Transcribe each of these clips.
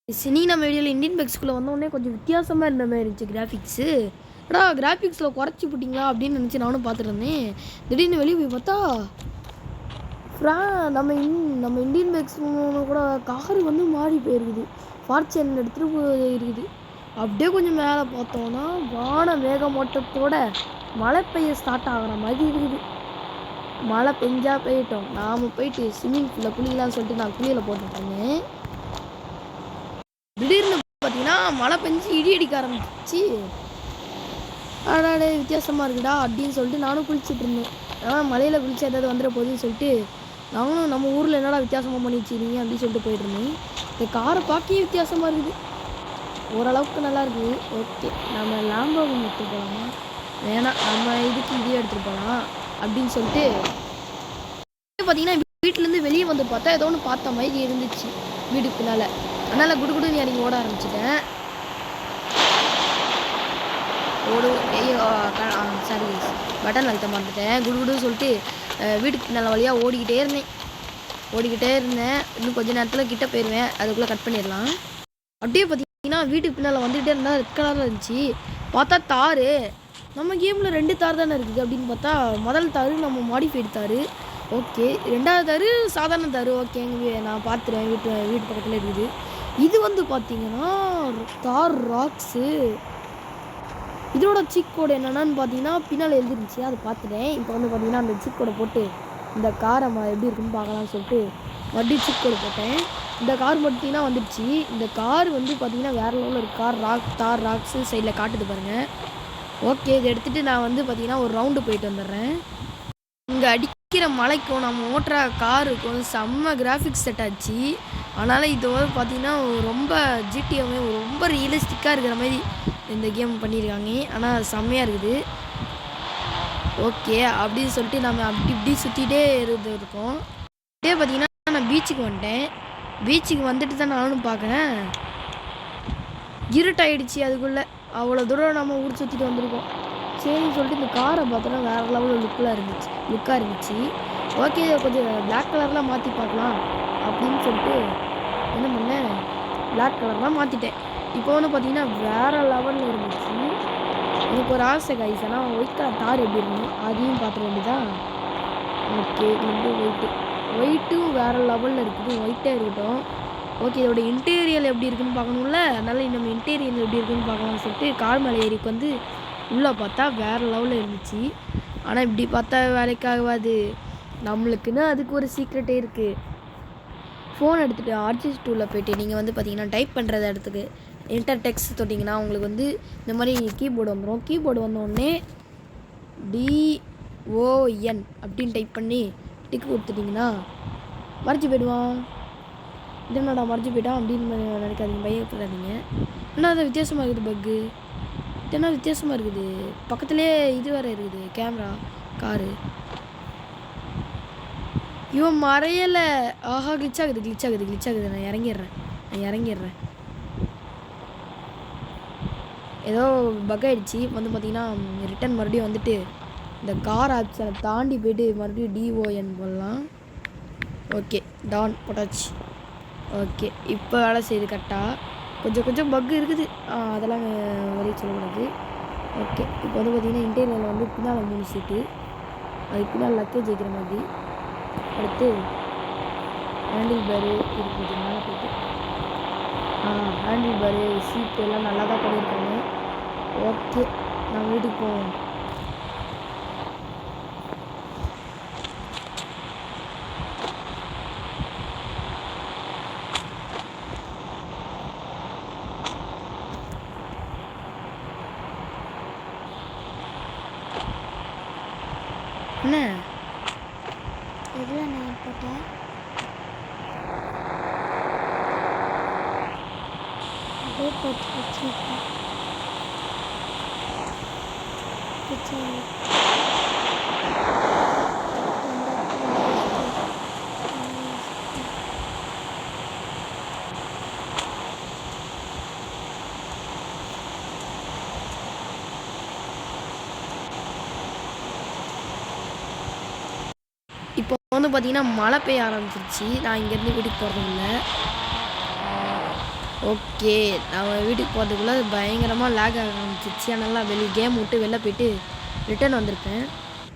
Cine நம்ம வீடியோவில் Indian பெக்ஸ்குள்ளே வந்தோடனே கொஞ்சம் வித்தியாசமாக இருந்த மாதிரி இருந்துச்சு கிராஃபிக்ஸு. கிராஃபிக்ஸில் குறைச்சி போட்டிங்களா அப்படின்னு நினச்சி நானும் பார்த்துட்டு இருந்தேன். திடீர்னு வெளியே போய் பார்த்தா நம்ம இந்தியன் பெக்ஸ் கூட கார் வந்து மாறி போயிருக்குது. ஃபார்ச்சூன் எடுத்துகிட்டு போயிருக்குது. அப்படியே கொஞ்சம் மேலே பார்த்தோன்னா வான மேகமூட்டத்தோட மழை பெய்ய ஸ்டார்ட் ஆகிற மாதிரி இருக்குது. மழை பெஞ்சா பெய்யட்டும், நாம் போயிட்டு ஸ்விம்மிங் பூலில் குளிக்கலான்னு சொல்லிட்டு நான் குளியில் போட்டுட்டேங்க. திடீர்னு பார்த்தீங்கன்னா மழை பெஞ்சு இடி அடிக்க ஆரம்பிச்சிச்சு. அடாடே வித்தியாசமாக இருக்குடா அப்படின்னு சொல்லிட்டு நானும் குளிச்சுட்டு இருந்தேன். ஆனால் மலையில் குளிச்சா ஏதாவது வந்துட போகுதுன்னு சொல்லிட்டு நானும் நம்ம ஊரில் என்னடா வித்தியாசமாக பண்ணி வச்சுருக்கீங்க அப்படின்னு சொல்லிட்டு போயிட்டு இருந்தேன். இந்த காரை பார்க்கவே வித்தியாசமாக இருக்குது. ஓரளவுக்கு நல்லா இருக்குது. ஓகே, நம்ம லாம்போகினி எடுத்துகிட்டு போகலாமா? வேணாம், நம்ம இதுக்கு இதே எடுத்துகிட்டு போகலாம் அப்படின்னு சொல்லிட்டு பார்த்தீங்கன்னா வீட்டிலேருந்து வெளியே வந்து பார்த்தா ஏதோ ஒன்று பார்த்த மாதிரி இருந்துச்சு வீடுக்குனால. அதனால் குடுகுடுன்னு இறங்கி ஓட ஆரம்பிச்சிட்டேன். சாரி பட்டன் அழுத்த மாட்டேன். குடுகுடுன்னு சொல்லிட்டு வீட்டுக்கு நல்ல வழியாக ஓடிக்கிட்டே இருந்தேன். இன்னும் கொஞ்சம் நேரத்தில் கிட்ட போயிடுவேன், அதுக்குள்ளே கட் பண்ணிடலாம். அப்படியே பார்த்தீங்கன்னா வீட்டுக்கு பின்னால் வந்துகிட்டே இருந்தால் ரெட் கலரில் இருந்துச்சு. பார்த்தா தார், நம்ம கேமில் 2 தார் தானே இருக்குது அப்படின்னு பார்த்தா முதல் தார் நம்ம மாடிஃபைடு தார். ஓகே, 2வது தார் சாதாரண தார். ஓகே, நான் பார்த்துருவேன், வீட்டு பக்கத்தில் இருக்குது. இது வந்து பார்த்தீங்கன்னா தார் ராக்ஸு. இதோட சீக் கோடு என்னென்னு பார்த்தீங்கன்னா பின்னால் எழுதிருந்துச்சு, அதை பார்த்துட்டேன். இப்போ வந்து பார்த்தீங்கன்னா அந்த சீக் கோடை போட்டு இந்த காரை எப்படி இருக்குன்னு பார்க்கலாம்னு சொல்லிட்டு மறுபடியும் சீக் கோடு போட்டேன். இந்த கார் பார்த்தீங்கன்னா வந்துடுச்சு. இந்த கார் வந்து பார்த்தீங்கன்னா வேறு லெவலில் ஒரு கார். தார் ராக்ஸு சைடில் காட்டுது பாருங்கள். ஓகே, இதை எடுத்துகிட்டு நான் வந்து பார்த்தீங்கன்னா ஒரு ரவுண்டு போயிட்டு வந்துடுறேன். இங்கே அடிக்கிற மலைக்கும் நம்ம ஓட்டுற காருக்கும் செம்ம கிராஃபிக்ஸ் செட் ஆச்சு. அதனால் இது வந்து பார்த்திங்கன்னா ரொம்ப ஜிடிஎம்மே ரொம்ப ரியலிஸ்டிக்காக இருக்கிற மாதிரி இந்த கேம் பண்ணியிருக்காங்க. ஆனால் செம்மையாக இருக்குது. ஓகே, அப்படின்னு சொல்லிட்டு நம்ம இப்படி சுற்றிட்டே இருக்கோம். அப்படியே பார்த்திங்கன்னா நான் பீச்சுக்கு வந்துட்டேன். பீச்சுக்கு வந்துட்டு தான் நானும் பார்க்குறேன் இருட்டாயிடுச்சு. அதுக்குள்ளே அவ்வளோ தூரம் நம்ம ஊர் சுற்றிட்டு வந்திருக்கோம். சரின்னு சொல்லிட்டு இந்த காரை பார்த்தோன்னா வேறு லெவலில் லுக்காக இருந்துச்சு. ஓகே, கொஞ்சம் பிளாக் கலர்லாம் மாற்றி பார்க்கலாம் அப்படின்னு சொல்லிட்டு என்ன பண்ணேன், பிளாக் கலர்லாம் மாற்றிட்டேன். இப்போ வந்து பார்த்தீங்கன்னா வேறு லெவலில் இருந்துச்சு. எனக்கு ஒரு ஆசை கைஸ், ஆனால் ஒயிட் கலர் தார் எப்படி இருக்கணும் அதையும் பார்த்துட வேண்டியதான். ஓகே, இது வந்து ஒயிட்டும் வேறு லெவலில் இருக்குது. ஒயிட்டாக இருக்கட்டும். ஓகே, இதோட இன்டீரியல் எப்படி இருக்குன்னு பார்க்கணும்ல, அதனால் நம்ம இன்டீரியல் எப்படி இருக்குன்னு பார்க்கலாம்னு சொல்லிட்டு கார் மேலே ஏறிக்கு வந்து உள்ளே பார்த்தா வேறு லெவலில் இருந்துச்சு. ஆனால் இப்படி பார்த்தா வேலைக்காகாது, நம்மளுக்குன்னு அதுக்கு ஒரு சீக்ரெட்டே இருக்குது. ஃபோன் எடுத்துகிட்டு ஆர்டிஸ்ட் டூலில் போய்ட்டு நீங்கள் வந்து பார்த்தீங்கன்னா டைப் பண்ணுறத இடத்துக்கு என்டர் டெக்ஸ்ட் தொட்டிங்கன்னா உங்களுக்கு வந்து இந்த மாதிரி கீபோர்டு வந்துடும். கீபோர்டு வந்தோடனே DON அப்படின்னு டைப் பண்ணி டிக்கு கொடுத்துட்டிங்கன்னா மறைச்சி போய்டுவான். என்னடா மறைச்சி போய்ட்டான் அப்படின்னு நினைக்காதீங்க, பயப்படாதீங்க. ஆனால் அது வித்தியாசமாக இருக்குது பக்கு. என்ன வித்தியாசமாக இருக்குது, பக்கத்துலேயே இது வேறு இருக்குது கேமரா காரு. இவன் மறையலை. ஆஹா, கிளிச் ஆகுது. நான் இறங்கிடுறேன். ஏதோ பக் ஆகிடுச்சு. வந்து பார்த்திங்கன்னா ரிட்டன் மறுபடியும் வந்துட்டு இந்த கார் ஆப்ஷனை தாண்டி போய்ட்டு மறுபடியும் DON போடலாம். ஓகே, டான் போட்டாச்சு. ஓகே, இப்போ வேலை செய்யுது கரெக்டாக. கொஞ்சம் பக்கு இருக்குது, அதெல்லாம் வெளியே சொல்லக்கூடாது. ஓகே, இப்போ வந்து பார்த்திங்கன்னா இன்டீரியரில் வந்து பின்னால் 3 சீட்டு, அதுக்கு பின்னால் லக்கேஜ் வைக்கிற மாதிரி. அடுத்து ஹேண்டில் பேரு இருக்குது மேலே போய்ட்டு. ஹேண்டில் பேரு சீட்டு எல்லாம் நல்லா தான் பண்ணியிருக்காங்க. ஓகே, நான் வீட்டுக்கு போவோம். என்ன எதில் நான் போட்டேன் அப்படியே போட்டு வச்சுருக்கேன். இப்போ வந்து பார்த்தீங்கன்னா மழை பெய்ய ஆரம்பிச்சிருச்சு. நான் இங்கேருந்து வீட்டுக்கு போகிறது இல்லை. ஓகே நான் வீட்டுக்கு போகிறதுக்குள்ளே பயங்கரமாக லேக் ஆக ஆரம்பிச்சிச்சு. அதனால வெளியே கேம் விட்டு வெளில போயிட்டு ரிட்டர்ன் வந்திருப்பேன்.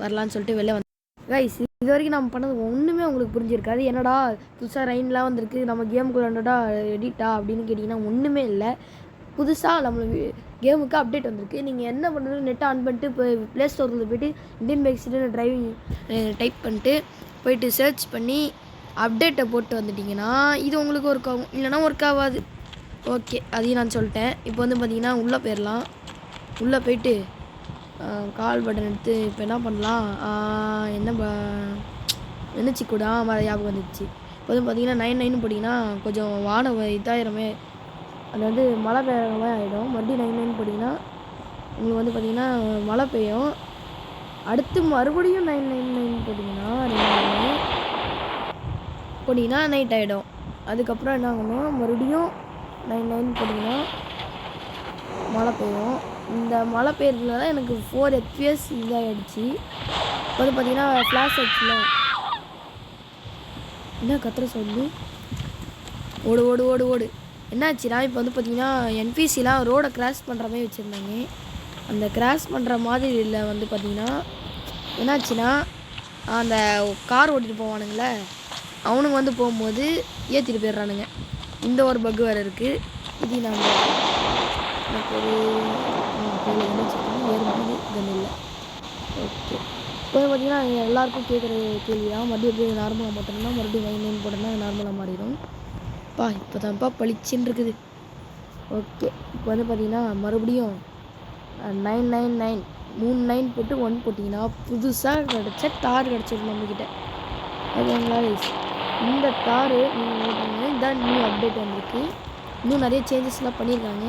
வரலான்னு சொல்லிட்டு வெளில வந்து கைஸ் இது வரைக்கும் நம்ம பண்ணது ஒன்றுமே உங்களுக்கு புரிஞ்சிருக்காது. என்னடா புதுசாக ரைன்லாம் வந்திருக்கு, நம்ம கேமுக்குள்ள வந்துட்டா எடிட்டா அப்படின்னு கேட்டிங்கன்னா ஒன்றுமே இல்லை. புதுசாக நம்மளுக்கு கேமுக்கு அப்டேட் வந்திருக்கு. நீங்கள் என்ன பண்ணுறது, நெட்டை ஆன் பண்ணிட்டு இப்போ ப்ளே ஸ்டோரில் போய்ட்டு இந்தியன் பைக்ஸ்னு டிரைவிங் டைப் பண்ணிட்டு போயிட்டு சர்ச் பண்ணி அப்டேட்டை போட்டு வந்துட்டிங்கன்னா இது உங்களுக்கு ஒர்க் ஆகும், இல்லைனா ஒர்க் ஆகாது. ஓகே அதையும் நான் சொல்லிட்டேன். இப்போ வந்து பார்த்திங்கன்னா உள்ளே போயிடலாம். உள்ளே போயிட்டு கால் பட்டன் எடுத்து இப்போ என்ன பண்ணலாம், நினச்சி கூட மாதிரி ஞாபகம் வந்துடுச்சு. இப்போ வந்து பார்த்திங்கன்னா 99 போட்டிங்கன்னா கொஞ்சம் வானம் இதாயிரமே, அது வந்து மழை பெய்கிற மாதிரி ஆகிடும். மறுபடியும் 99 போட்டிங்கன்னா உங்களுக்கு வந்து பார்த்திங்கன்னா மழை பெய்யும். அடுத்து மறுபடியும் 999 போட்டிங்கன்னா போட்டிங்கன்னா நைட் ஆகிடும். அதுக்கப்புறம் என்ன ஆகணும், மறுபடியும் 99 போட்டிங்கன்னா மழை பெய்யும். இந்த மழை பெய்யறதுல தான் எனக்கு 4 FPS இதாகிடுச்சு. இப்போ வந்து பார்த்திங்கன்னா ஃப்ளாஷ் ஆச்சுல, என்ன கத்துற சொல்லு, ஓடு ஓடு ஓடு ஓடு. என்னாச்சுன்னா இப்போ வந்து பார்த்திங்கன்னா என்பிசிலாம் ரோடை கிராஸ் பண்ணுற மாதிரி வச்சுருந்தாங்க. அந்த கிராஸ் பண்ணுற மாதிரி இல்லை வந்து பார்த்திங்கன்னா என்னாச்சுன்னா அந்த கார் ஓட்டிகிட்டு போவானுங்களே அவனுங்க வந்து போகும்போது ஏற்றிட்டு போயிடுறானுங்க. இந்த ஒரு பக்கு வேறு இருக்குது. இது நாங்கள் எனக்கு ஒரு ஏறும்போது கன் இல்லை. ஓகே இப்போ பார்த்திங்கன்னா எல்லாருக்கும் கேட்குற கேள்வி தான், மறுபடியும் நார்மலாக போட்டோம்னா மறுபடியும் 99 போட்டோம்னா நார்மலாக மாறிடும். இப்போ தான்ப்பா பளிச்சுன்னு இருக்குது. ஓகே இப்போ வந்து பார்த்திங்கன்னா மறுபடியும் 999 3 9 போட்டு 1 போட்டிங்கன்னா புதுசாக கிடச்ச தார் கிடச்சிடும் நம்மக்கிட்ட. ஓகேங்களா, இந்த தார் நீங்கள் ஓட்டுங்க. இதான் நியூ அப்டேட் வந்திருக்கு. இன்னும் நிறைய சேஞ்சஸ்லாம் பண்ணியிருக்காங்க.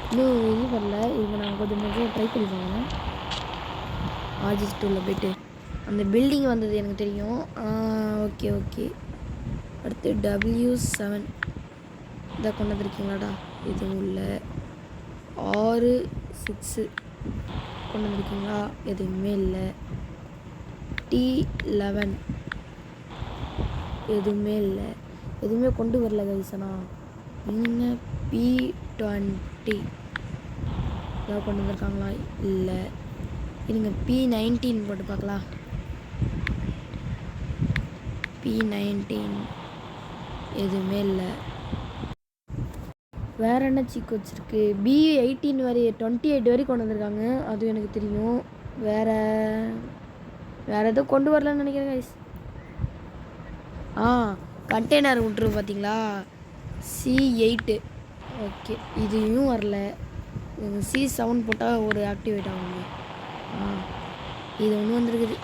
இன்னும் இது பண்ணல, இவங்க நாங்கள் கொஞ்சம் ட்ரை பண்ணி பாருங்க. ஆர்ஜிஸ்டூரில் போய்ட்டு அந்த பில்டிங் வந்தது எனக்கு தெரியும். ஓகே ஓகே அடுத்து W7 இதை கொண்டு வந்துருக்கீங்களாடா, எதுவும் இல்லை. 6 கொண்டு வந்துருக்கீங்களா, எதுவுமே இல்லை. T11 எதுவுமே இல்லை, எதுவுமே கொண்டு வரல கைசனா. இன்னும் P20 ஏதாவது கொண்டு வந்திருக்காங்களா, இல்லை. இருங்க P19 போட்டு பார்க்கலாம். P19 எதுவுமே இல்லை. வேறு என்ன சீக்கு வச்சுருக்கு, B18 வரை 28 வரைக்கும் கொண்டு வந்திருக்காங்க, அதுவும் எனக்கு தெரியும். வேறு எதுவும் கொண்டு வரலன்னு நினைக்கிறேன் கைஸ். கண்டெய்னர் விட்ரு பார்த்தீங்களா, C8. ஓகே இதையும் வரல. C7 போட்டால் ஒரு ஆக்டிவேட் ஆகுங்க. இது ஒன்று வந்துருக்குது.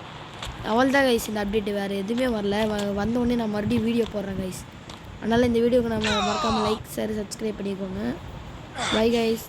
அவள்தான் கைஸ் இந்த அப்டேட்டு, வேறு எதுவுமே வரல. வந்தோடனே நான் மறுபடியும் வீடியோ போடுறேன் கைஸ். அதனால் இந்த வீடியோவுக்கு நம்ம மறக்காமல் லைக் ஷேர் சப்ஸ்கிரைப் பண்ணிக்கோங்க. Bye guys.